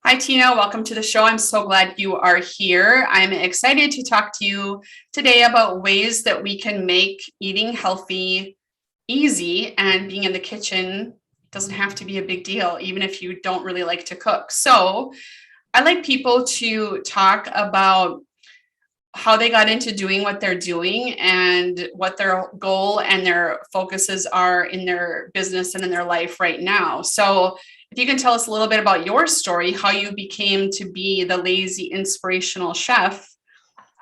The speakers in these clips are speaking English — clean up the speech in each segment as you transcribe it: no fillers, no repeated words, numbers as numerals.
Hi, Tina. Welcome to the show. I'm so glad you are here. I'm excited to talk to you today about ways that we can make eating healthy easy, and being in the kitchen doesn't have to be a big deal, even if you don't really like to cook. So I like people to talk about how they got into doing what they're doing and what their goal and their focuses are in their business and in their life right now. So if you can tell us a little bit about your story, how you became to be the lazy inspirational chef,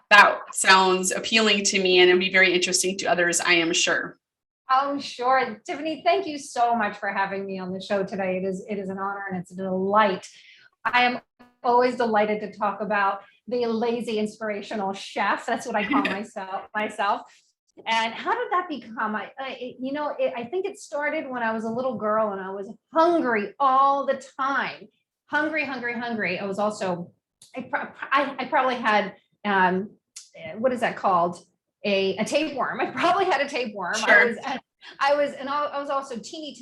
that sounds appealing to me and it'd be very interesting to others, I am sure. Oh, sure. Tiffany, thank you so much for having me on the show today. It is an honor and it's a delight. I am always delighted to talk about the lazy inspirational chef. That's what I call myself. And how did that become? I think it started when I was a little girl and I was hungry all the time. Hungry. I was also, I probably had, what is that called? A tapeworm. I probably had a tapeworm. Sure. I was also tiny,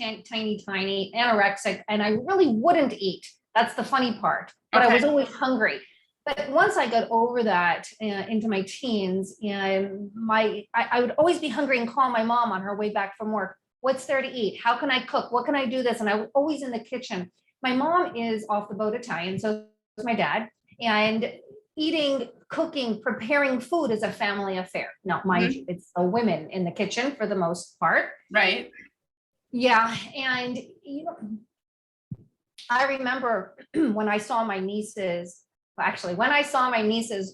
anorexic, and I really wouldn't eat. That's the funny part. But I was always hungry. But once I got over that into my teens, and I would always be hungry and call my mom on her way back from work. What's there to eat? How can I cook? What can I do this? And I was always in the kitchen. My mom is off the boat Italian, so is my dad. And eating, cooking, preparing food is a family affair. Not mind it's the women in the kitchen for the most part. Right. Yeah. And I remember when I saw my nieces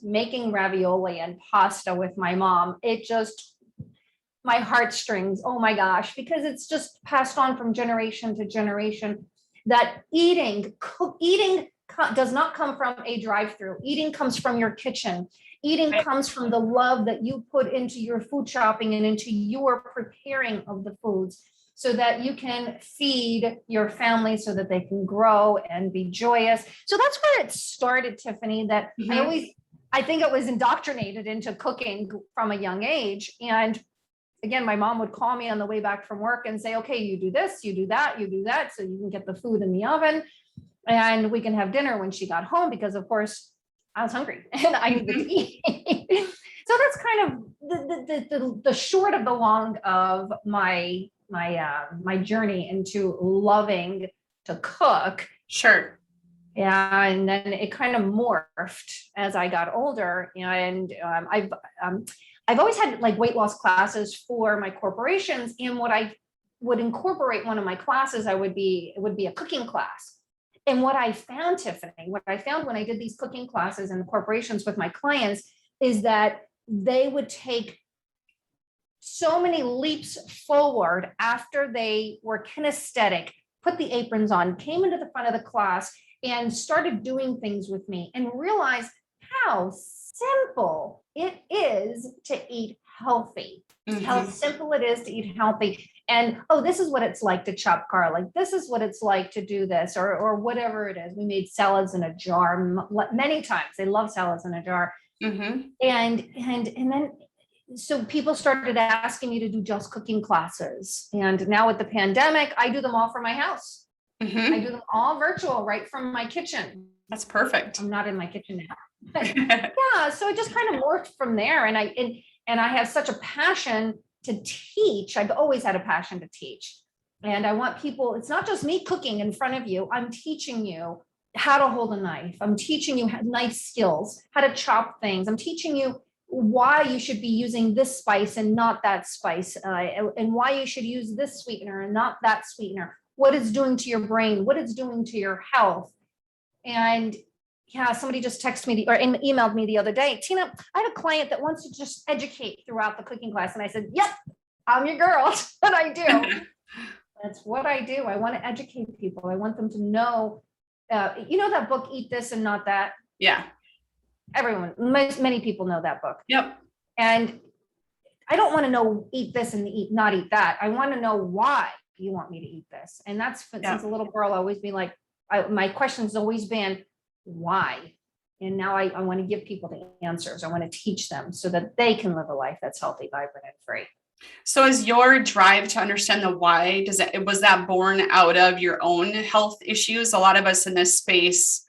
making ravioli and pasta with my mom, my heartstrings, oh my gosh, because it's just passed on from generation to generation that eating does not come from a drive-through. Eating comes from your kitchen. Eating comes from the love that you put into your food shopping and into your preparing of the foods so that you can feed your family so that they can grow and be joyous. So that's where it started, Tiffany, that I think it was indoctrinated into cooking from a young age. And again, my mom would call me on the way back from work and say, okay, you do this, you do that, so you can get the food in the oven and we can have dinner when she got home, because of course I was hungry and I needed to eat. So that's kind of the short of the long of my journey into loving to cook. Sure. Yeah, and then it kind of morphed as I got older, and I've always had like weight loss classes for my corporations, and what I would incorporate one of my classes, it would be a cooking class. And what I found, Tiffany, when I did these cooking classes in the corporations with my clients is that they would take so many leaps forward after they were kinesthetic, put the aprons on, came into the front of the class and started doing things with me and realized how simple it is to eat healthy. How simple it is to eat healthy. And, this is what it's like to chop garlic. This is what it's like to do this or whatever it is. We made salads in a jar many times. They love salads in a jar. And then, so people started asking me to do just cooking classes. And now with the pandemic, I do them all from my house. I do them all virtual right from my kitchen. That's perfect. I'm not in my kitchen now. But yeah, so it just kind of worked from there. And I have such a passion to teach. I've always had a passion to teach. And I want people, it's not just me cooking in front of you. I'm teaching you how to hold a knife. I'm teaching you knife skills, how to chop things. I'm teaching you why you should be using this spice and not that spice, and why you should use this sweetener and not that sweetener, what it's doing to your brain, what it's doing to your health. And yeah, somebody just texted me or emailed me the other day, Tina, I have a client that wants to just educate throughout the cooking class. And I said, yep, I'm your girl. That's what I do. That's what I do. I want to educate people. I want them to know, that book, Eat This and Not That. Yeah. Many people know that book. Yep. And I don't want to know eat this and not eat that. I want to know why you want me to eat this. And that's since a little girl, always been like, my question's always been, why? And now I want to give people the answers. I want to teach them so that they can live a life that's healthy, vibrant, and free. So is your drive to understand the why, was that born out of your own health issues? A lot of us in this space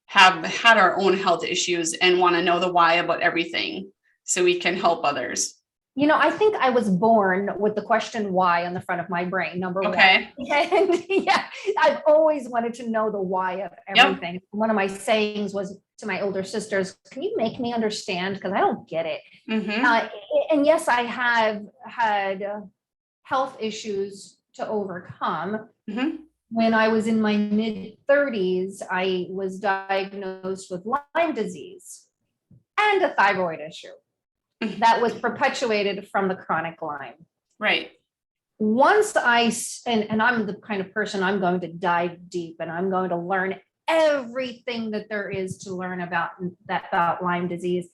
have had our own health issues and want to know the why about everything so we can help others. I think I was born with the question why on the front of my brain, number Okay. one. And yeah, I've always wanted to know the why of everything. Yep. One of my sayings was to my older sisters, can you make me understand? Because I don't get it. Mm-hmm. And yes, I have had health issues to overcome. Mm-hmm. When I was in my mid 30s, I was diagnosed with Lyme disease and a thyroid issue that was perpetuated from the chronic Lyme. Right. Once and I'm the kind of person, I'm going to dive deep and I'm going to learn everything that there is to learn about Lyme disease.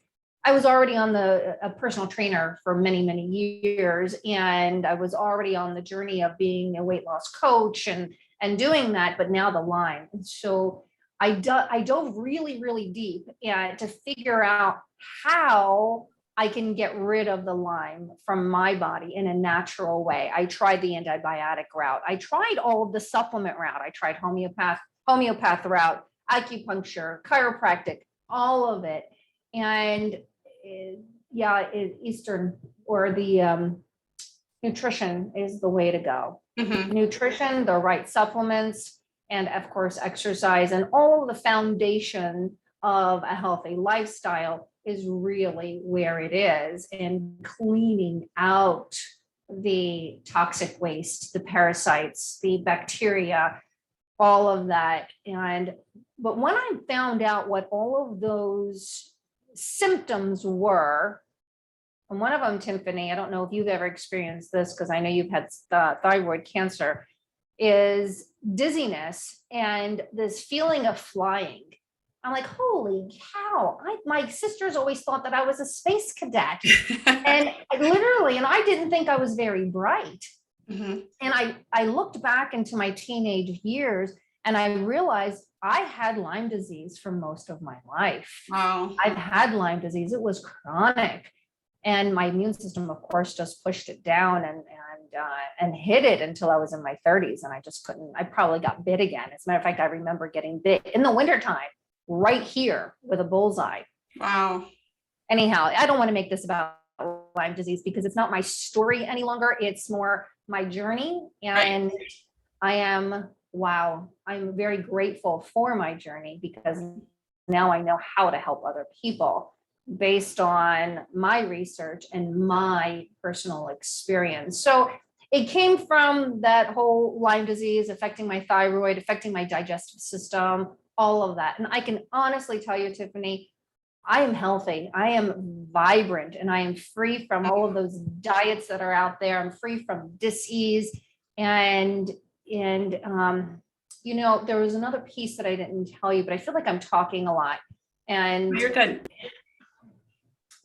I was already on a personal trainer for many, many years, and I was already on the journey of being a weight loss coach and doing that, but now the Lyme. And so I dove really, really deep to figure out how I can get rid of the Lyme from my body in a natural way. I tried the antibiotic route. I tried all of the supplement route. I tried homeopath route, acupuncture, chiropractic, all of it. And Eastern or the nutrition is the way to go. Mm-hmm. Nutrition, the right supplements, and of course, exercise, and all of the foundation of a healthy lifestyle is really where it is, and cleaning out the toxic waste, the parasites, the bacteria, all of that. But when I found out what all of those symptoms were, and one of them, Tiffany, I don't know if you've ever experienced this because I know you've had thyroid cancer, is dizziness and this feeling of flying. I'm like, holy cow, my sisters always thought that I was a space cadet. And I didn't think I was very bright. Mm-hmm. And I looked back into my teenage years and I realized I had Lyme disease for most of my life. Wow. I've had Lyme disease. It was chronic. And my immune system, of course, just pushed it down and hid it until I was in my 30s. And I just couldn't, I probably got bit again. As a matter of fact, I remember getting bit in the wintertime right here with a bullseye. Wow. Anyhow, I don't want to make this about Lyme disease because it's not my story any longer. It's more my journey. And right. I'm very grateful for my journey because now I know how to help other people based on my research and my personal experience. So it came from that whole Lyme disease affecting my thyroid, affecting my digestive system, all of that. And I can honestly tell you, Tiffany, I am healthy. I am vibrant and I am free from all of those diets that are out there. I'm free from dis-ease. And there was another piece that I didn't tell you, but I feel like I'm talking a lot. And you're good.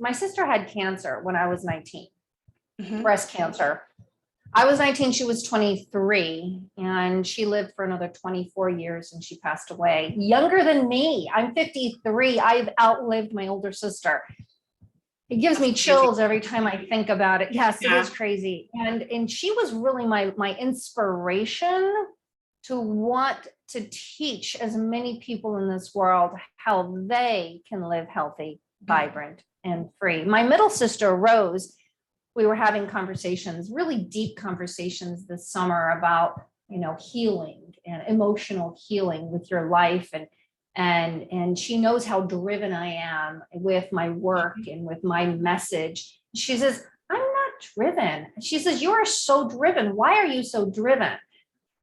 My sister had cancer when I was 19, breast cancer. I was 19, she was 23, and she lived for another 24 years and she passed away. Younger than me. I'm 53. I've outlived my older sister. It gives me chills every time I think about it. Yes, yeah. It is crazy. And she was really my inspiration to want to teach as many people in this world how they can live healthy, vibrant, and free. My middle sister, Rose, we were having conversations, really deep conversations this summer about, healing and emotional healing with your life. And she knows how driven I am with my work and with my message. She says, I'm not driven. She says, you are so driven. Why are you so driven?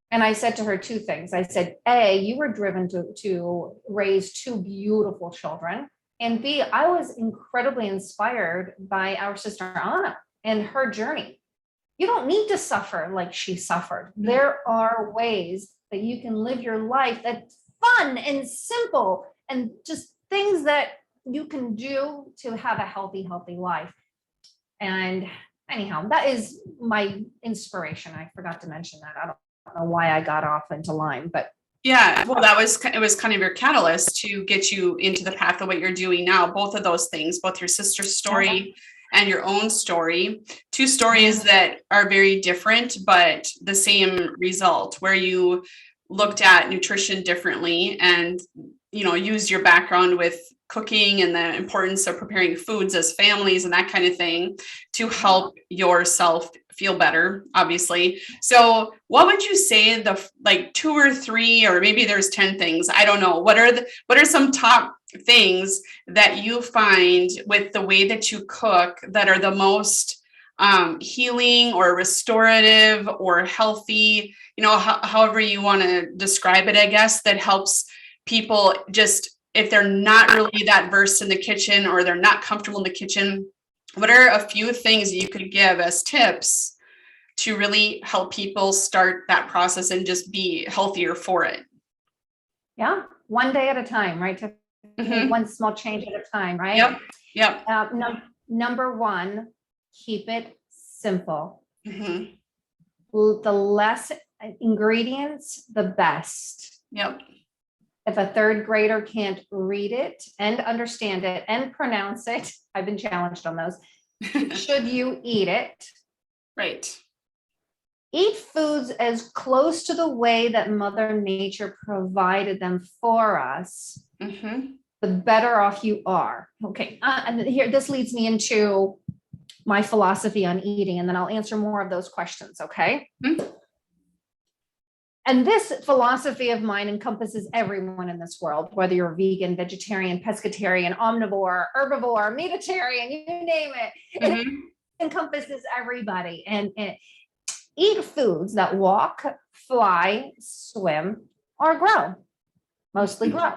And I said to her two things. I said, A, you were driven to raise two beautiful children. And B, I was incredibly inspired by our sister Anna and her journey. You don't need to suffer like she suffered. There are ways that you can live your life that's fun and simple and just things that you can do to have a healthy it And anyhow, that is my inspiration. I forgot to mention that. I don't know why I got off into Lyme, but yeah, well, it was kind of your catalyst to get you into the path of what you're doing now. Both of those things, both your sister's story and your own story, two stories that are very different, but the same result, where you looked at nutrition differently and, used your background with cooking and the importance of preparing foods as families and that kind of thing to help yourself feel better, obviously. So what would you say the like 2 or 3, or maybe there's 10 things, I don't know, what are some top things that you find with the way that you cook that are the most healing or restorative or healthy, however you want to describe it, I guess, that helps people just, if they're not really that versed in the kitchen or they're not comfortable in the kitchen, what are a few things you could give as tips to really help people start that process and just be healthier for it? Yeah, one day at a time, right? One small change at a time, right? Yep. Number one, keep it simple. Mm-hmm. The less ingredients, the best. Yep. If a third grader can't read it and understand it and pronounce it, I've been challenged on those. Should you eat it? Right. Eat foods as close to the way that Mother Nature provided them for us, the better off you are. Okay, and here, this leads me into my philosophy on eating, and then I'll answer more of those questions, okay? And this philosophy of mine encompasses everyone in this world, whether you're vegan, vegetarian, pescatarian, omnivore, herbivore, meatitarian, you name it. It encompasses everybody. And eat foods that walk, fly, swim, or grow. Mostly grow.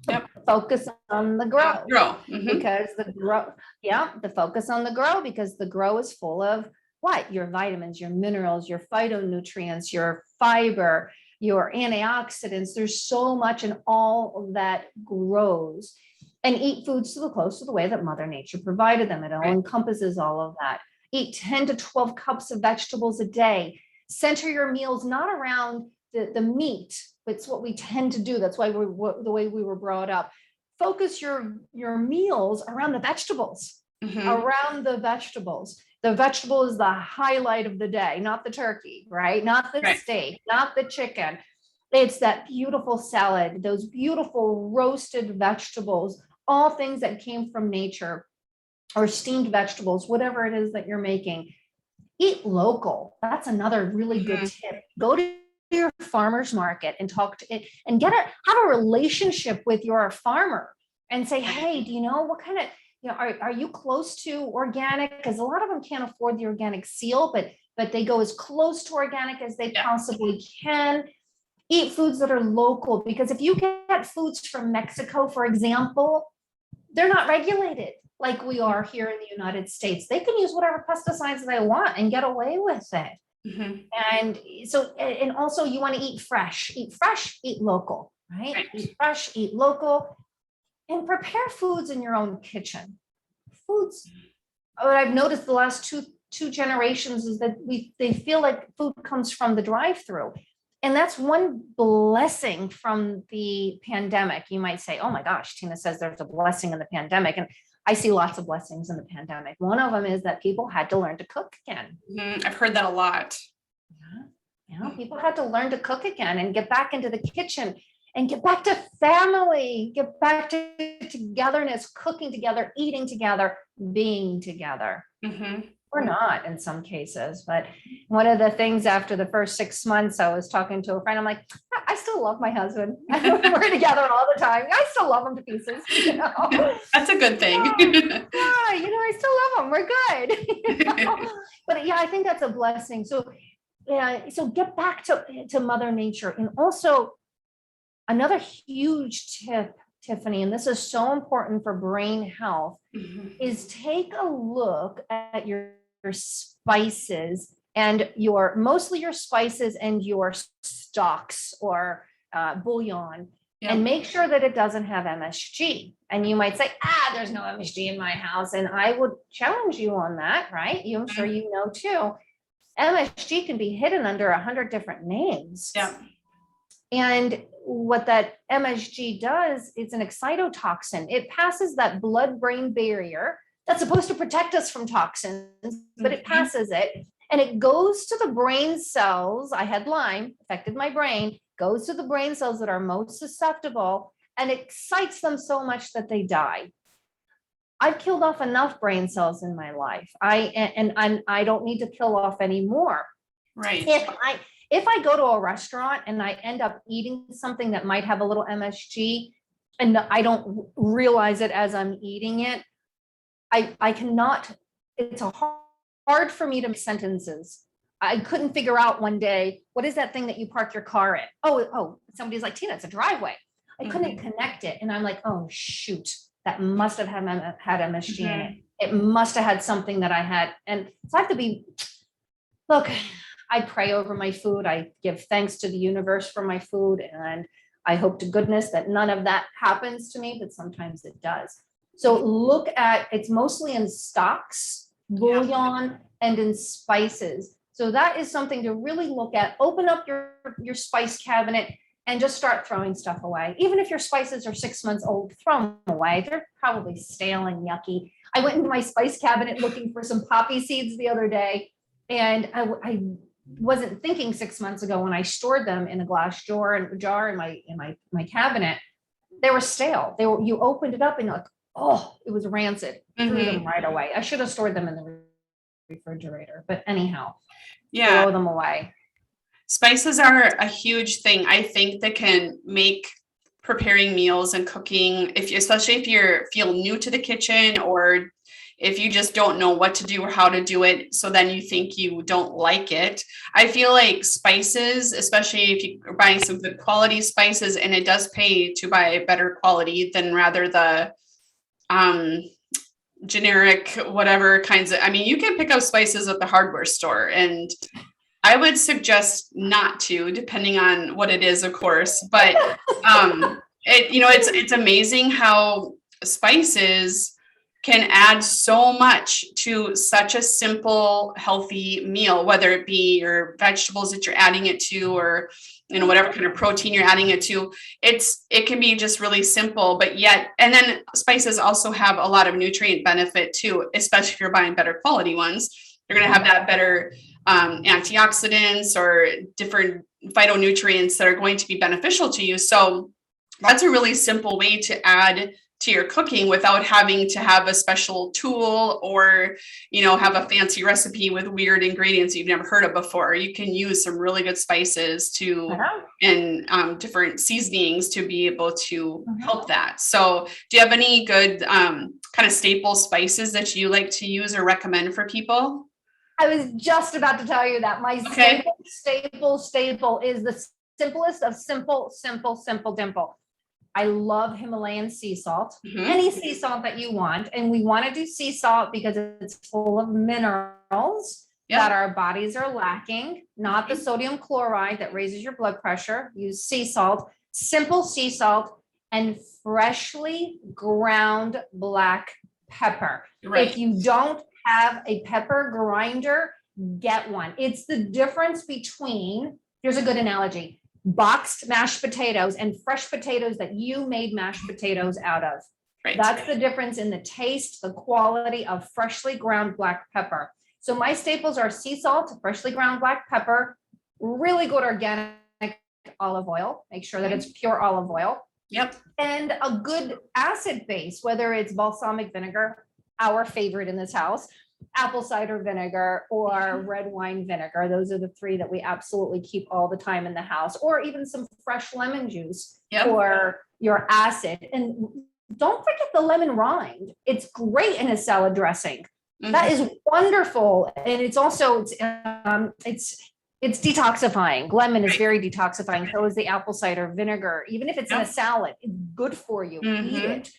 Yep. Focus on the grow. Because the focus on the grow, because the grow is full of what? Your vitamins, your minerals, your phytonutrients, your fiber, your antioxidants. There's so much in all that grows. And eat foods close to the way that Mother Nature provided them. It all encompasses all of that. Eat 10 to 12 cups of vegetables a day. Center your meals not around the meat. It's what we tend to do. That's why the way we were brought up. Focus your meals around the vegetables. Around the vegetables. The vegetable is the highlight of the day, not the turkey, right? Not the steak, not the chicken. It's that beautiful salad, those beautiful roasted vegetables, all things that came from nature, or steamed vegetables, whatever it is that you're making. Eat local. That's another really good tip. Go to your farmer's market and talk to it and have a relationship with your farmer and say, hey, do you know what kind of, are you close to organic? Because a lot of them can't afford the organic seal, but they go as close to organic as they possibly can. Eat foods that are local, because if you get foods from Mexico, for example, they're not regulated like we are here in the United States. They can use whatever pesticides they want and get away with it. And so, and also you want to eat fresh, eat local, right? Eat fresh, eat local, and prepare foods in your own kitchen. Foods, what I've noticed the last two generations is that they feel like food comes from the drive-through. And that's one blessing from the pandemic. You might say, oh my gosh, Tina says there's a blessing in the pandemic. And I see lots of blessings in the pandemic. One of them is that people had to learn to cook again. I've heard that a lot. People had to learn to cook again and get back into the kitchen and get back to family, get back to togetherness, cooking together, eating together, being together. Or not in some cases. But one of the things after the first 6 months, I was talking to a friend, I'm like, I still love my husband. We're together all the time. I still love him to pieces. That's a good thing. I still love him. We're good. But I think that's a blessing. So get back to Mother Nature. And also another huge tip, Tiffany, and this is so important for brain health, is take a look at your spices and mostly your spices and your stocks or bouillon, and make sure that it doesn't have MSG. And you might say, there's no MSG in my house. And I would challenge you on that, right? I'm sure you know too. MSG can be hidden under 100 different names. And what that MSG does, it's an excitotoxin. It passes that blood-brain barrier that's supposed to protect us from toxins, but it passes it and it goes to the brain cells. I had Lyme, affected my brain, goes to the brain cells that are most susceptible and excites them so much that they die. I've killed off enough brain cells in my life. I don't need to kill off any more. Right. If I go to a restaurant and I end up eating something that might have a little MSG and I don't realize it as I'm eating it, I cannot, it's hard for me to make sentences. I couldn't figure out one day, what is that thing that you park your car in? Oh, somebody's like, Tina, it's a driveway. I couldn't connect it. And I'm like, oh, shoot, that must have had MSG in it. It must have had something that I had. And so I have to be, look, I pray over my food. I give thanks to the universe for my food. And I hope to goodness that none of that happens to me, but sometimes it does. So look at, it's mostly in stocks, bouillon, and in spices. So that is something to really look at. Open up your spice cabinet and just start throwing stuff away. Even if your spices are 6 months old, throw them away. They're probably stale and yucky. I went into my spice cabinet looking for some poppy seeds the other day, and I wasn't thinking 6 months ago when I stored them in a glass jar in my cabinet. They were stale. You opened it up and you're like, oh, it was rancid. Threw them right away. I should have stored them in the refrigerator, but anyhow, throw them away. Spices are a huge thing, I think, that can make preparing meals and cooking, especially if you feel new to the kitchen, or if you just don't know what to do or how to do it, so then you think you don't like it. I feel like spices, especially if you're buying some good quality spices, and it does pay to buy better quality than rather the generic whatever kinds of, I mean, you can pick up spices at the hardware store, and I would suggest not to, depending on what it is, of course. But it's amazing how spices can add so much to such a simple, healthy meal, whether it be your vegetables that you're adding it to, or whatever kind of protein you're adding it to. It can be just really simple, but yet, and then spices also have a lot of nutrient benefit too, especially if you're buying better quality ones. You're going to have that better antioxidants or different phytonutrients that are going to be beneficial to you. So that's a really simple way to add to your cooking without having to have a special tool or, have a fancy recipe with weird ingredients you've never heard of before. You can use some really good spices and different seasonings to be able to help that. So do you have any good kind of staple spices that you like to use or recommend for people? I was just about to tell you that my staple is the simplest of simple dimple. I love Himalayan sea salt, any sea salt that you want. And we want to do sea salt because it's full of minerals that our bodies are lacking, not the sodium chloride that raises your blood pressure. Use sea salt, simple sea salt, and freshly ground black pepper. Right. If you don't have a pepper grinder, get one. It's the difference between, here's a good analogy, boxed mashed potatoes and fresh potatoes that you made mashed potatoes out of. Right. That's the difference in the taste, the quality of freshly ground black pepper. So my staples are sea salt, freshly ground black pepper, really good organic olive oil. Make sure that it's pure olive oil. Yep. And a good acid base, whether it's balsamic vinegar, our favorite in this house, apple cider vinegar, or red wine vinegar. Those are the three that we absolutely keep all the time in the house, or even some fresh lemon juice for your acid. And don't forget the lemon rind. It's great in a salad dressing. That is wonderful. And it's also, it's detoxifying. Lemon is very detoxifying. So is the apple cider vinegar. Even if it's in a salad, it's good for you. Eat it.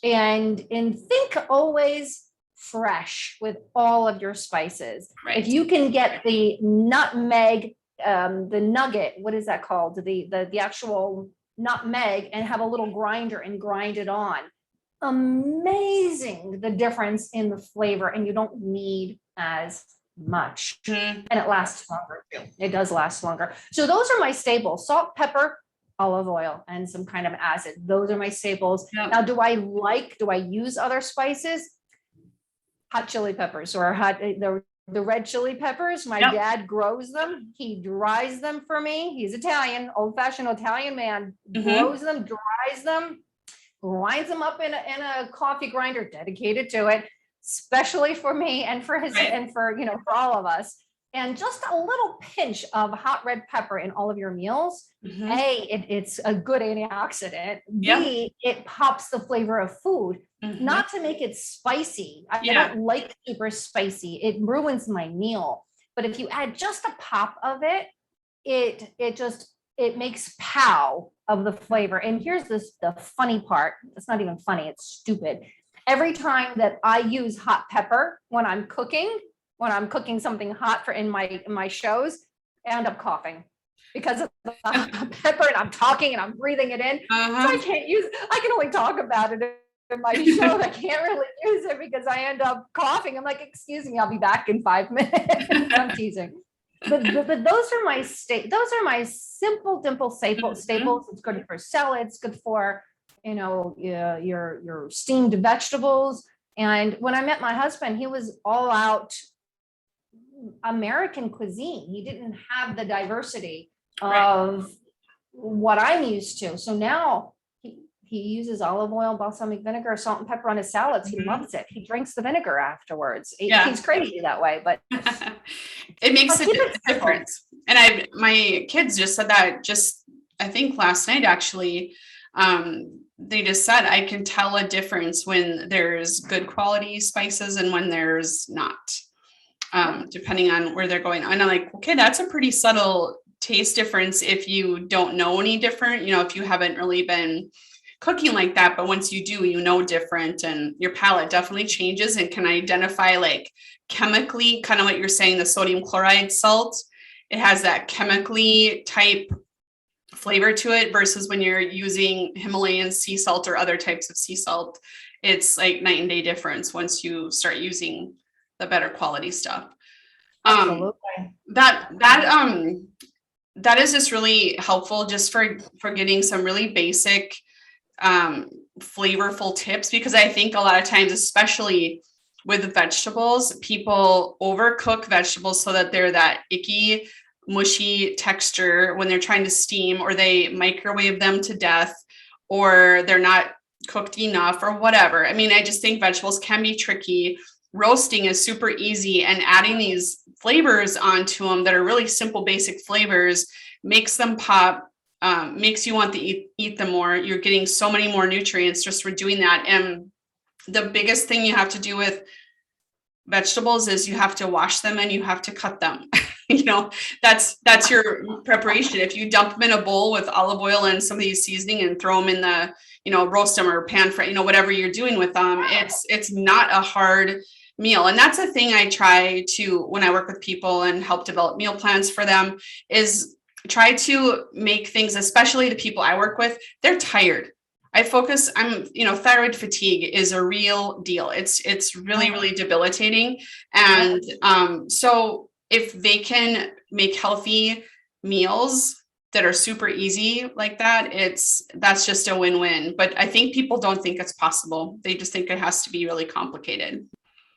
And think always fresh with all of your spices. Right. If you can get the nutmeg, the nugget, what is that called? The actual nutmeg, and have a little grinder and grind it on. Amazing the difference in the flavor, and you don't need as much. And it lasts longer too. It does last longer. So those are my staples: salt, pepper, olive oil, and some kind of acid. Those are my staples. Yep. Now, do I use other spices? Hot chili peppers, or the red chili peppers. My Yep. dad grows them. He dries them for me. He's Italian, old-fashioned Italian man, grows them, dries them, grinds them up in a coffee grinder dedicated to it, especially for me and for his and for, you know, for all of us. And just a little pinch of hot red pepper in all of your meals. A, it's a good antioxidant. B, it pops the flavor of food, not to make it spicy. I don't like super spicy. It ruins my meal. But if you add just a pop of it, it makes pow of the flavor. And here's the funny part. It's not even funny. It's stupid. Every time that I use hot pepper when I'm cooking something hot for in my shows, I end up coughing because of the pepper, and I'm talking and I'm breathing it in. So I can only talk about it in my show. I can't really use it because I end up coughing. I'm like, excuse me, I'll be back in 5 minutes. I'm teasing. But those are my simple, dimple staples. It's good for salads, good for, you know, your steamed vegetables. And when I met my husband, he was all out American cuisine. He didn't have the diversity of what I'm used to. So now he uses olive oil, balsamic vinegar, salt and pepper on his salads. He loves it. He drinks the vinegar afterwards. He's crazy that way, but it makes a difference. And my kids just said that I think last night, actually. They just said, I can tell a difference when there's good quality spices and when there's not, depending on where they're going. And I'm like, okay, that's a pretty subtle taste difference if you don't know any different, you know, if you haven't really been cooking like that. But once you do, you know different, and your palate definitely changes and can identify, like, chemically, kind of what you're saying, the sodium chloride salt. It has that chemically type flavor to it versus when you're using Himalayan sea salt or other types of sea salt. It's like night and day difference once you start using the better quality stuff. Absolutely. That is just really helpful just for getting some really basic flavorful tips, because I think a lot of times, especially with vegetables, people overcook vegetables so that they're that icky, mushy texture when they're trying to steam, or they microwave them to death, or they're not cooked enough, or whatever. I mean, I just think vegetables can be tricky. Roasting is super easy, and adding these flavors onto them that are really simple, basic flavors makes them pop, makes you want to eat them more. You're getting so many more nutrients just for doing that. And the biggest thing you have to do with vegetables is you have to wash them and you have to cut them. You know, that's your preparation. If you dump them in a bowl with olive oil and some of these seasoning and throw them in the, you know, roast them or pan fry, you know, whatever you're doing with them, it's not a hard meal. And that's a thing I try to, when I work with people and help develop meal plans for them, is try to make things, especially the people I work with, they're tired. Thyroid fatigue is a real deal. It's really, really debilitating. And so if they can make healthy meals that are super easy like that, that's just a win-win. But I think people don't think it's possible. They just think it has to be really complicated.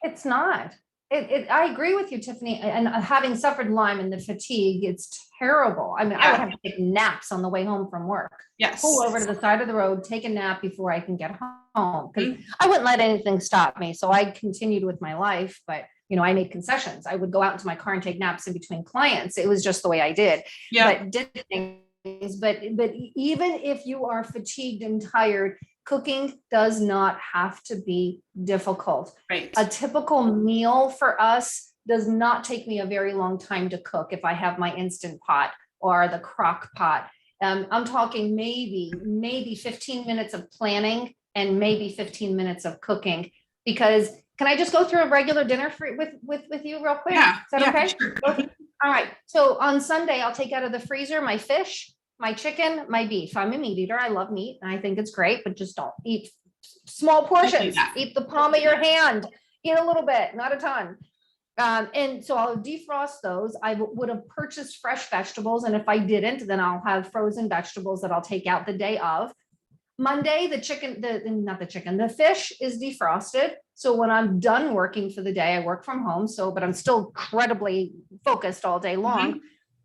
It's not. I agree with you, Tiffany. And having suffered Lyme and the fatigue, it's terrible. I mean, I would have to take naps on the way home from work. Yes. Pull over to the side of the road, take a nap before I can get home, because I wouldn't let anything stop me. So I continued with my life, but you know, I made concessions. I would go out into my car and take naps in between clients. It was just the way I did. Yeah. But did things. But even if you are fatigued and tired, cooking does not have to be difficult. Right. A typical meal for us does not take me a very long time to cook if I have my Instant Pot or the crock pot. I'm talking maybe 15 minutes of planning and maybe 15 minutes of cooking. Because can I just go through a regular dinner with you real quick? Yeah. Is that okay? Sure. All right. So on Sunday, I'll take out of the freezer my fish, my chicken, my beef. I'm a meat eater. I love meat and I think it's great, but just don't eat small portions. Eat the palm of your hand. Eat a little bit, not a ton. And so I'll defrost those. I would have purchased fresh vegetables. And if I didn't, then I'll have frozen vegetables that I'll take out the day of. Monday, the fish is defrosted. So when I'm done working for the day, I work from home. But I'm still incredibly focused all day long.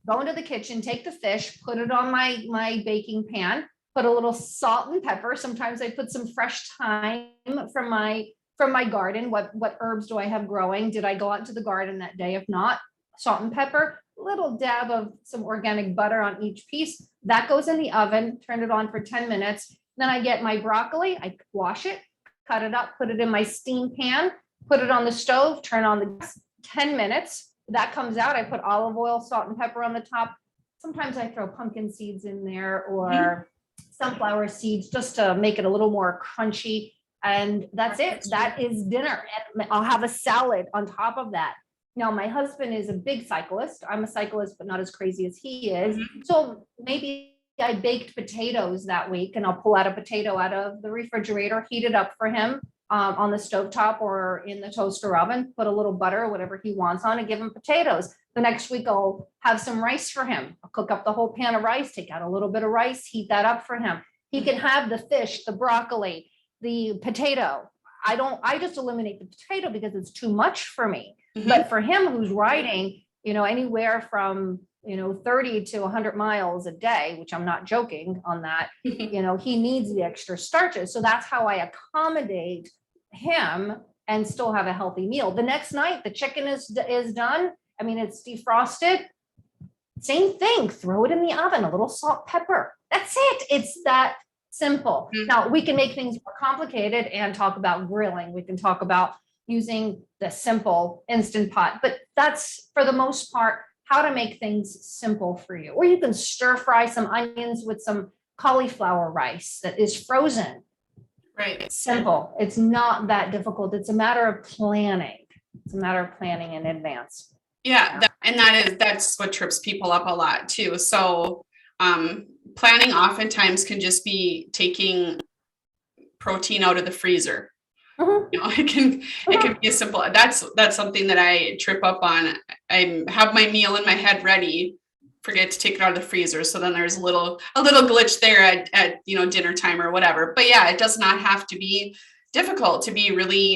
Go into the kitchen, take the fish, put it on my baking pan, put a little salt and pepper. Sometimes I put some fresh thyme from my garden. What herbs do I have growing? Did I go out to the garden that day? If not, salt and pepper, a little dab of some organic butter on each piece. That goes in the oven, turn it on for 10 minutes. Then I get my broccoli, I wash it, cut it up, put it in my steam pan, put it on the stove, turn on the gas, 10 minutes. That comes out, I put olive oil, salt and pepper on the top. Sometimes I throw pumpkin seeds in there or sunflower seeds just to make it a little more crunchy. And that's it. That is dinner. And I'll have a salad on top of that. Now, my husband is a big cyclist. I'm a cyclist, but not as crazy as he is. So maybe I baked potatoes that week, and I'll pull out a potato out of the refrigerator, heat it up for him on the stovetop or in the toaster oven, put a little butter or whatever he wants on, and give him potatoes. The next week, I'll have some rice for him. I'll cook up the whole pan of rice, take out a little bit of rice, heat that up for him. He can have the fish, the broccoli, the potato. I just eliminate the potato because it's too much for me. But for him, who's riding, anywhere from 30 to 100 miles a day, which I'm not joking on that, he needs the extra starches. So that's how I accommodate him and still have a healthy meal. The next night, the chicken is done. I mean, it's defrosted. Same thing, throw it in the oven, a little salt, pepper. That's it. It's that simple. Now, we can make things more complicated and talk about grilling. We can talk about using the simple Instant Pot, but that's, for the most part, how to make things simple for you. Or you can stir fry some onions with some cauliflower rice that is frozen. Right. Simple. It's not that difficult. It's a matter of planning. It's a matter of planning in advance. Yeah. That's what trips people up a lot too. So planning oftentimes can just be taking protein out of the freezer. It can be a simple, that's something that I trip up on. I have my meal in my head ready, forget to take it out of the freezer. So then there's a little glitch there at dinner time or whatever. But yeah, it does not have to be difficult to be really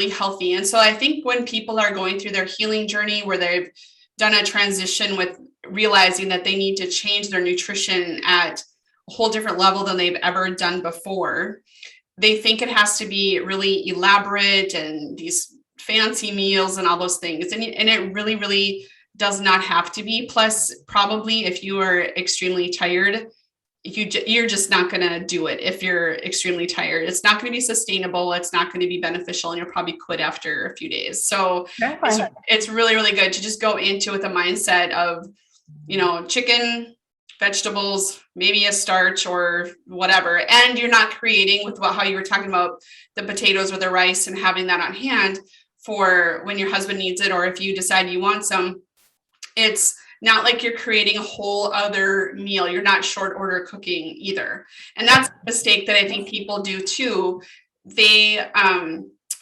healthy. And so I think when people are going through their healing journey where they've done a transition with realizing that they need to change their nutrition at a whole different level than they've ever done before, they think it has to be really elaborate and these fancy meals and all those things. And it really, really does not have to be. Plus, probably if you are extremely tired, you're just not going to do it. If you're extremely tired, it's not going to be sustainable. It's not going to be beneficial, and you'll probably quit after a few days. So it's really, really good to just go into with a mindset of, chicken, vegetables, maybe a starch or whatever. And you're not creating with how you were talking about the potatoes or the rice and having that on hand for when your husband needs it, or if you decide you want some. It's not like you're creating a whole other meal. You're not short order cooking either. And that's a mistake that I think people do too. They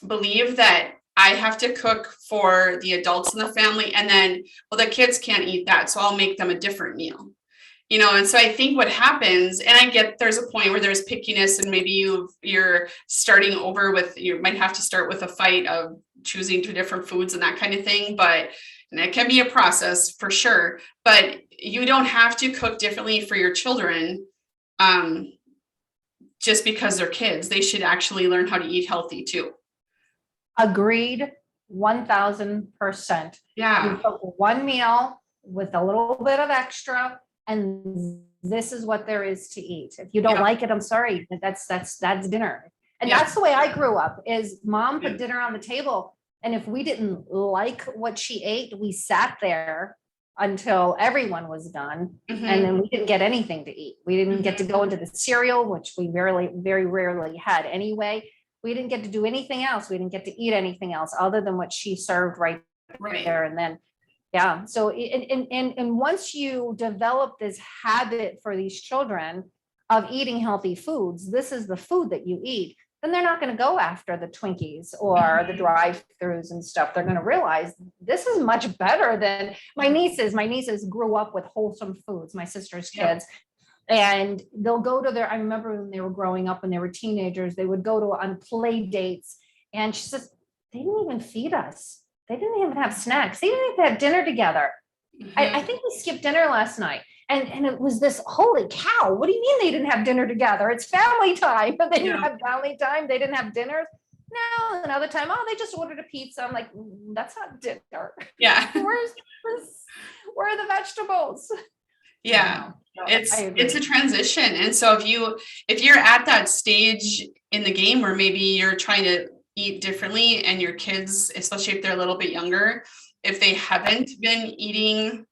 believe that I have to cook for the adults in the family, and then, well, the kids can't eat that, so I'll make them a different meal. And so I think what happens, and I get there's a point where there's pickiness, and maybe you're starting over you might have to start with a fight of choosing two different foods and that kind of thing. And it can be a process for sure, but you don't have to cook differently for your children just because they're kids. They should actually learn how to eat healthy too. Agreed, 1000%. Yeah. You cook one meal with a little bit of extra, and this is what there is to eat. If you don't like it, I'm sorry, that's dinner. And that's the way I grew up, is mom put dinner on the table. And if we didn't like what she ate, we sat there until everyone was done. And then we didn't get anything to eat. We didn't get to go into the cereal, which we very rarely had anyway. We didn't get to do anything else. We didn't get to eat anything else other than what she served right there. And then, so, and once you develop this habit for these children of eating healthy foods, this is the food that you eat, then they're not going to go after the Twinkies or the drive-thrus and stuff. They're going to realize this is much better than my nieces. My nieces grew up with wholesome foods, my sister's kids. And they'll go to I remember when they were growing up, when they were teenagers, they would go to on play dates. And she says, they didn't even feed us. They didn't even have snacks. They didn't even have dinner together. I think we skipped dinner last night. And it was this, holy cow, what do you mean they didn't have dinner together? It's family time. They didn't have family time. They didn't have dinners. No, another time, oh, they just ordered a pizza. I'm like, that's not dinner. Yeah. Where are the vegetables? Yeah. It's a transition. And so if you're at that stage in the game where maybe you're trying to eat differently, and your kids, especially if they're a little bit younger, if they haven't been eating,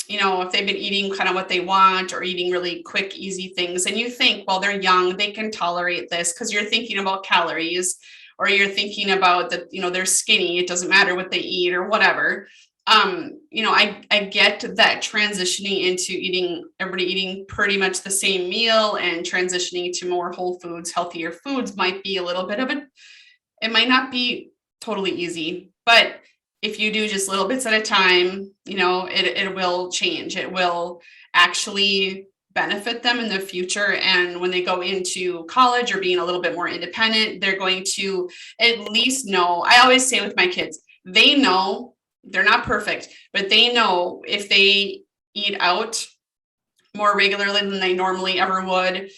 if they've been eating kind of what they want, or eating really quick, easy things, and you think, well, they're young, they can tolerate this, because you're thinking about calories, or you're thinking about that, they're skinny, it doesn't matter what they eat or whatever. I get that transitioning into everybody eating pretty much the same meal, and transitioning to more whole foods, healthier foods might be a little bit of it might not be totally easy, but if you do just little bits at a time, it will change. It will actually benefit them in the future. And when they go into college or being a little bit more independent, they're going to at least know. I always say with my kids, they know, they're not perfect, but they know if they eat out more regularly than they normally ever would,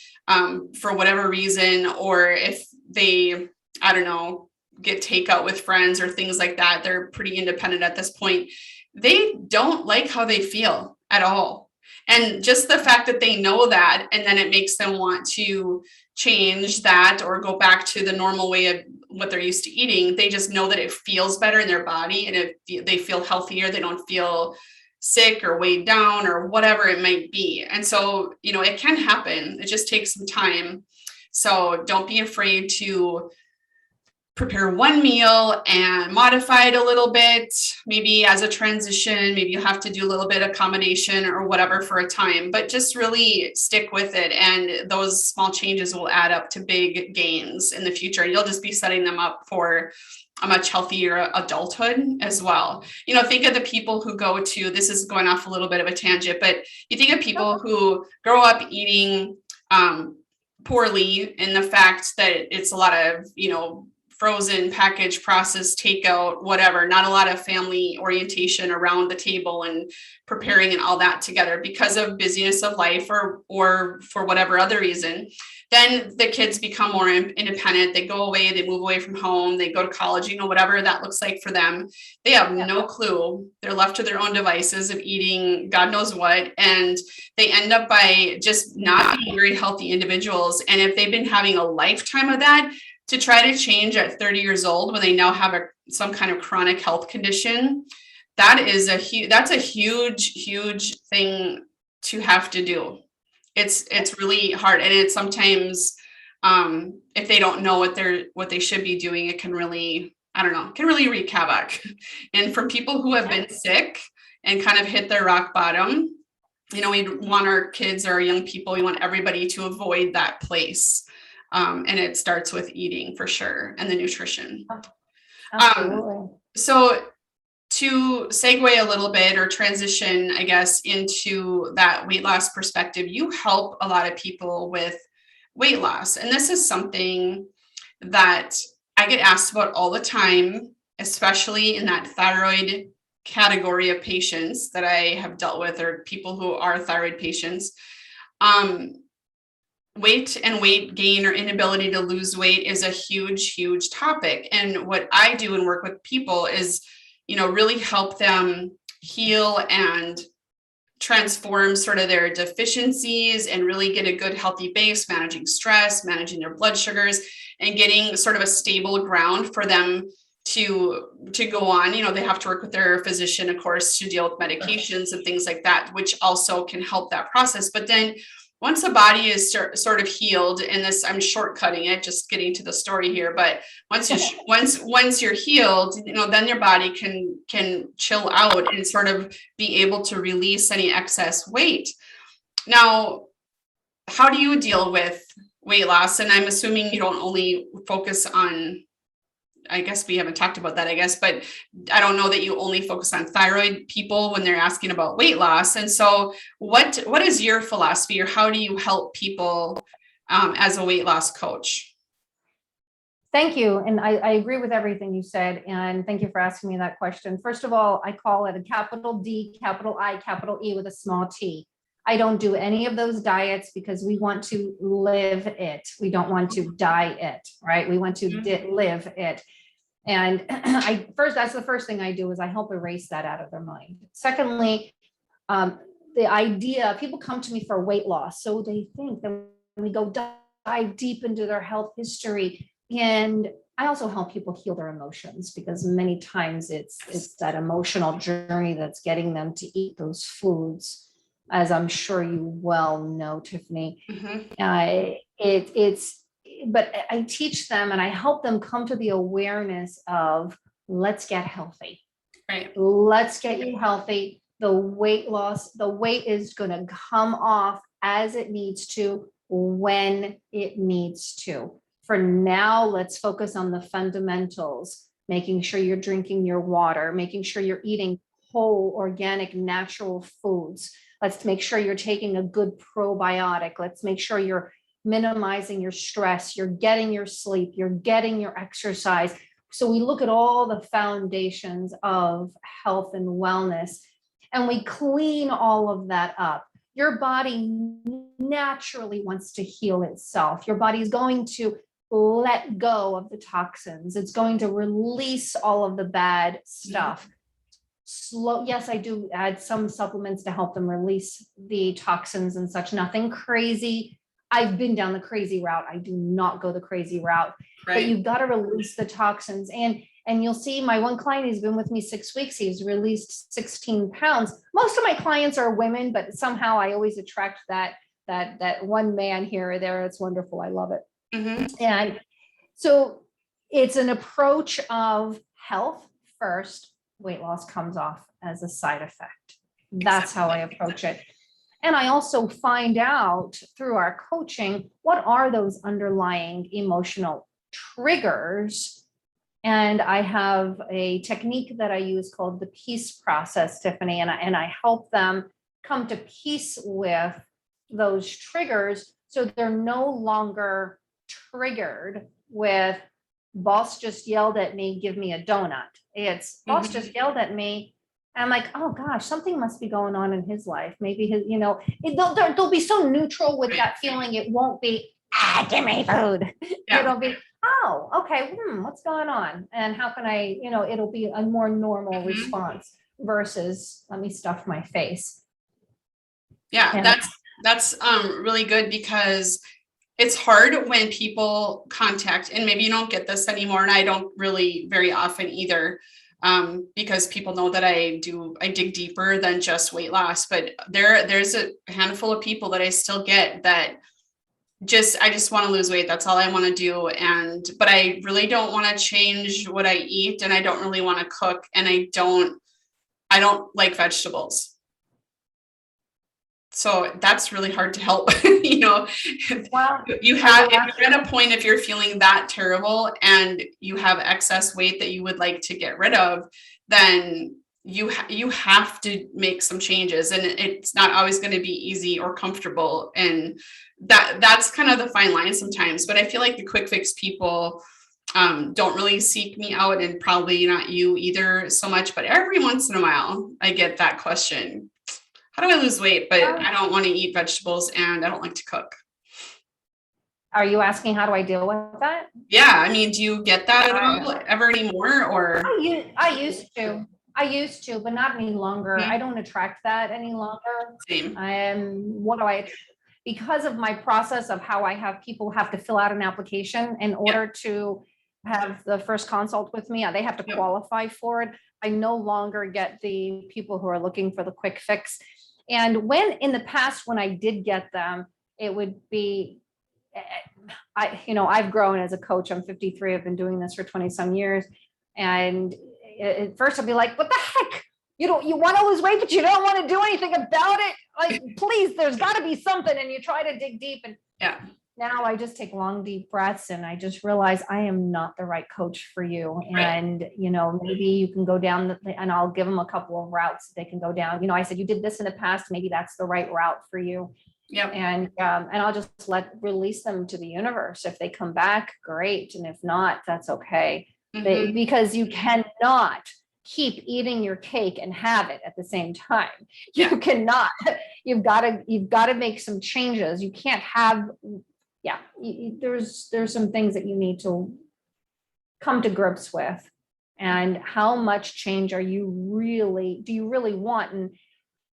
for whatever reason, or if they, I don't know, get takeout with friends or things like that, they're pretty independent at this point. They don't like how they feel at all. And just the fact that they know that, and then it makes them want to change that or go back to the normal way of what they're used to eating. They just know that it feels better in their body, and they feel healthier. They don't feel sick or weighed down or whatever it might be. And so, it can happen. It just takes some time. So don't be afraid to prepare one meal and modify it a little bit, maybe as a transition. Maybe you have to do a little bit of accommodation or whatever for a time, but just really stick with it. And those small changes will add up to big gains in the future. You'll just be setting them up for a much healthier adulthood as well. Think of the people who go to, this is going off a little bit of a tangent, but you think of people who grow up eating poorly, in the fact that it's a lot of, frozen, packaged, processed, takeout, whatever, not a lot of family orientation around the table and preparing and all that together because of busyness of life or for whatever other reason. Then the kids become more independent. They go away, they move away from home, they go to college, whatever that looks like for them. They have no clue. They're left to their own devices of eating God knows what. And they end up by just not being very healthy individuals. And if they've been having a lifetime of that, to try to change at 30 years old when they now have some kind of chronic health condition, that's a huge thing to have to do. It's really hard. And it's sometimes, if they don't know what they should be doing, it can really, wreak havoc. And for people who have been sick and kind of hit their rock bottom, we want our kids or our young people, we want everybody to avoid that place. And it starts with eating for sure, and the nutrition. Absolutely. So to segue a little bit, or transition, I guess, into that weight loss perspective, you help a lot of people with weight loss. And this is something that I get asked about all the time, especially in that thyroid category of patients that I have dealt with, or people who are thyroid patients. Weight and weight gain or inability to lose weight is a huge topic. And what I do and work with people is, really help them heal and transform sort of their deficiencies and really get a good healthy base, managing stress, managing their blood sugars, and getting sort of a stable ground for them to go on. They have to work with their physician, of course, to deal with medications and things like that, which also can help that process. But then once the body is sort of healed, and this, I'm shortcutting it, just getting to the story here, but once you're healed, then your body can chill out and sort of be able to release any excess weight. Now, how do you deal with weight loss? And I'm assuming you don't only focus on I guess we haven't talked about that, I guess, but I don't know that you only focus on thyroid people when they're asking about weight loss. And so what is your philosophy, or how do you help people as a weight loss coach? Thank you. And I agree with everything you said. And thank you for asking me that question. First of all, I call it a capital D, capital I, capital E with a small t. I don't do any of those diets because we want to live it. We don't want to die it, right? We want to live it. And that's the first thing I do is I help erase that out of their mind. Secondly, the idea, people come to me for weight loss. So they think that we go dive deep into their health history. And I also help people heal their emotions, because many times it's that emotional journey that's getting them to eat those foods, as I'm sure you well know, Tiffany. But I teach them and I help them come to the awareness of, let's get healthy. Right. Let's get you healthy. The weight loss, the weight is going to come off as it needs to, when it needs to. For now, let's focus on the fundamentals, making sure you're drinking your water, making sure you're eating whole, organic, natural foods. Let's make sure you're taking a good probiotic. Let's make sure you're minimizing your stress, you're getting your sleep, you're getting your exercise. So we look at all the foundations of health and wellness, and we clean all of that up. Your body naturally wants to heal itself. Your body is going to let go of the toxins. It's going to release all of the bad stuff. Yes, I do add some supplements to help them release the toxins and such. Nothing crazy. I've been down the crazy route. I do not go the crazy route. Right. But you've got to release the toxins. And you'll see my one client, he's been with me 6 weeks. He's released 16 pounds. Most of my clients are women, but somehow I always attract that one man here or there. It's wonderful. I love it. And so it's an approach of health first, weight loss comes off as a side effect. That's how I approach it. And I also find out through our coaching, what are those underlying emotional triggers? And I have a technique that I use called the peace process, Tiffany, and I help them come to peace with those triggers, so they're no longer triggered with, boss just yelled at me, give me a donut. It's boss just yelled at me. And I'm like, oh gosh, something must be going on in his life. Maybe his, they'll be so neutral with that feeling. It won't be, give me food. Yeah. It'll be, oh, okay, what's going on? And how can I, it'll be a more normal response versus let me stuff my face. Yeah, and that's really good, because it's hard when people contact, and maybe you don't get this anymore, and I don't really very often either, because people know that I dig deeper than just weight loss. But there's a handful of people that I still get that I just want to lose weight. That's all I want to do. But I really don't want to change what I eat, and I don't really want to cook, and I don't like vegetables. So that's really hard to help. Well, if you're at a point, if you're feeling that terrible and you have excess weight that you would like to get rid of, then you have to make some changes, and it's not always going to be easy or comfortable. And that's kind of the fine line sometimes. But I feel like the quick fix people don't really seek me out, and probably not you either so much. But every once in a while, I get that question. How do I lose weight? But I don't want to eat vegetables, and I don't like to cook. Are you asking how do I deal with that? Yeah. I mean, do you get that at all ever anymore? Or I used to, but not any longer. I don't attract that any longer. Same. Because of my process of how I have people have to fill out an application in order to have the first consult with me, they have to qualify for it. I no longer get the people who are looking for the quick fix. And when in the past, when I did get them, it would be, I've grown as a coach. I'm 53. I've been doing this for 20 some years. And at first I'd be like, what the heck? You want to lose weight, but you don't want to do anything about it. Like, please, there's got to be something. And you try to dig deep, and now I just take long, deep breaths and I just realize I am not the right coach for you. Right. And, maybe you can go down and I'll give them a couple of routes they can go down. I said, you did this in the past, maybe that's the right route for you. Yep. And I'll just release them to the universe. If they come back, great. And if not, that's okay. Mm-hmm. Because you cannot keep eating your cake and have it at the same time. You cannot. You've got to make some changes. You can't have. There's some things that you need to come to grips with, and how much change do you really want, and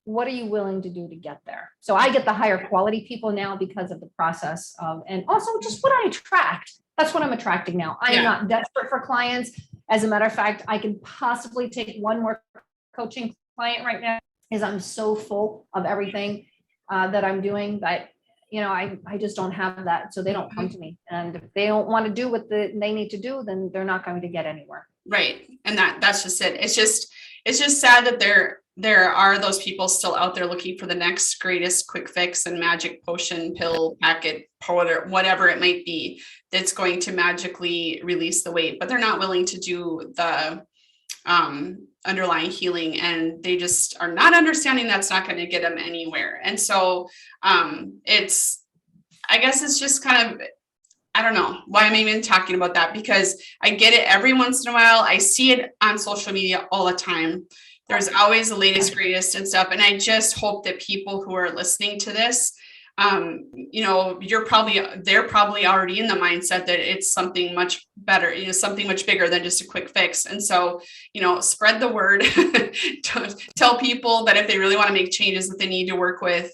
what are you willing to do to get there? So I get the higher quality people now because of the process of, and also just what I attract. That's what I'm attracting now. I am not desperate for clients. As a matter of fact, I can possibly take one more coaching client right now, because I'm so full of everything that I'm doing that, I just don't have that. So they don't come to me. And if they don't want to do what they need to do, then they're not going to get anywhere. Right. And that's just it. It's just sad that there are those people still out there looking for the next greatest quick fix and magic potion, pill, packet, powder, whatever it might be, that's going to magically release the weight, but they're not willing to do the underlying healing, and they just are not understanding that's not going to get them anywhere. And so I guess it's just kind of, I don't know why I'm even talking about that, because I get it every once in a while. I see it on social media all the time. There's always the latest, greatest and stuff. And I just hope that people who are listening to this, they're probably already in the mindset that it's something much better, something much bigger than just a quick fix. And so, spread the word, tell people that if they really want to make changes, that they need to work with,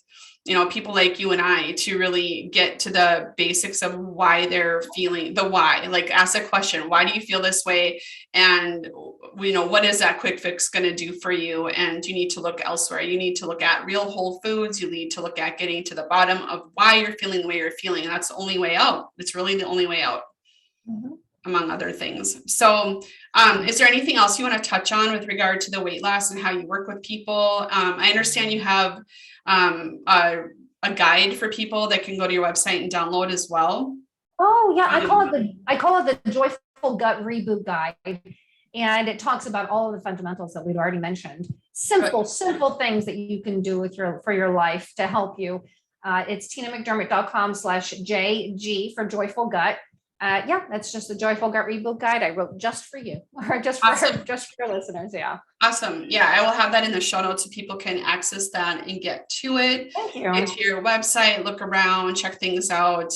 people like you and I, to really get to the basics of why they're feeling the why. Like, ask a question, why do you feel this way? And, what is that quick fix going to do for you? And you need to look elsewhere. You need to look at real whole foods. You need to look at getting to the bottom of why you're feeling the way you're feeling. And that's the only way out. It's really the only way out, among other things. So, is there anything else you want to touch on with regard to the weight loss and how you work with people? I understand you have a guide for people that can go to your website and download as well. Oh yeah, I call it the Joyful Gut Reboot Guide, and it talks about all of the fundamentals that we'd already mentioned. Simple things that you can do for your life to help you. It's tinamcdermott.com/JG for Joyful Gut. That's just the Joyful Gut Reboot Guide I wrote just for you, or just for your listeners. Yeah. Awesome. Yeah, I will have that in the show notes so people can access that and get to it. Thank you. Get to your website, look around, check things out.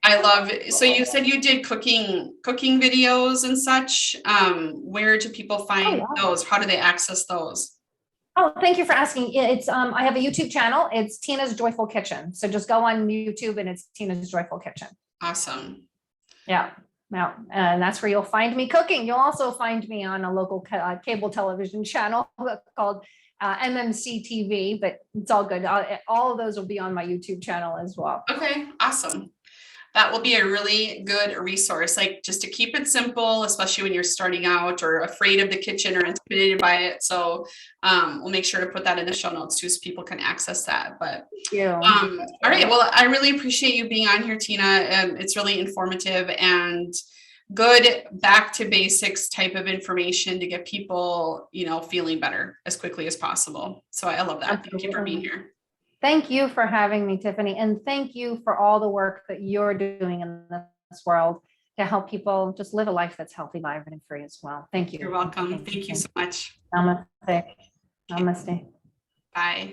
I love it. So you said you did cooking videos and such. Where do people find those? How do they access those? Oh, thank you for asking. It's I have a YouTube channel. It's Tina's Joyful Kitchen. So just go on YouTube and it's Tina's Joyful Kitchen. Awesome. Yeah. And that's where you'll find me cooking. You'll also find me on a local cable television channel called MMC TV, but it's all good. All of those will be on my YouTube channel as well. Okay, awesome. That will be a really good resource, like just to keep it simple, especially when you're starting out or afraid of the kitchen or intimidated by it. So we'll make sure to put that in the show notes too, so people can access that. But all right, well, I really appreciate you being on here, Tina. It's really informative and good back to basics type of information to get people, feeling better as quickly as possible. So I love that. Absolutely. Thank you for being here. Thank you for having me, Tiffany. And thank you for all the work that you're doing in this world to help people just live a life that's healthy, vibrant, and free as well. Thank you. You're welcome. Thank you so much. Namaste. Namaste. Bye.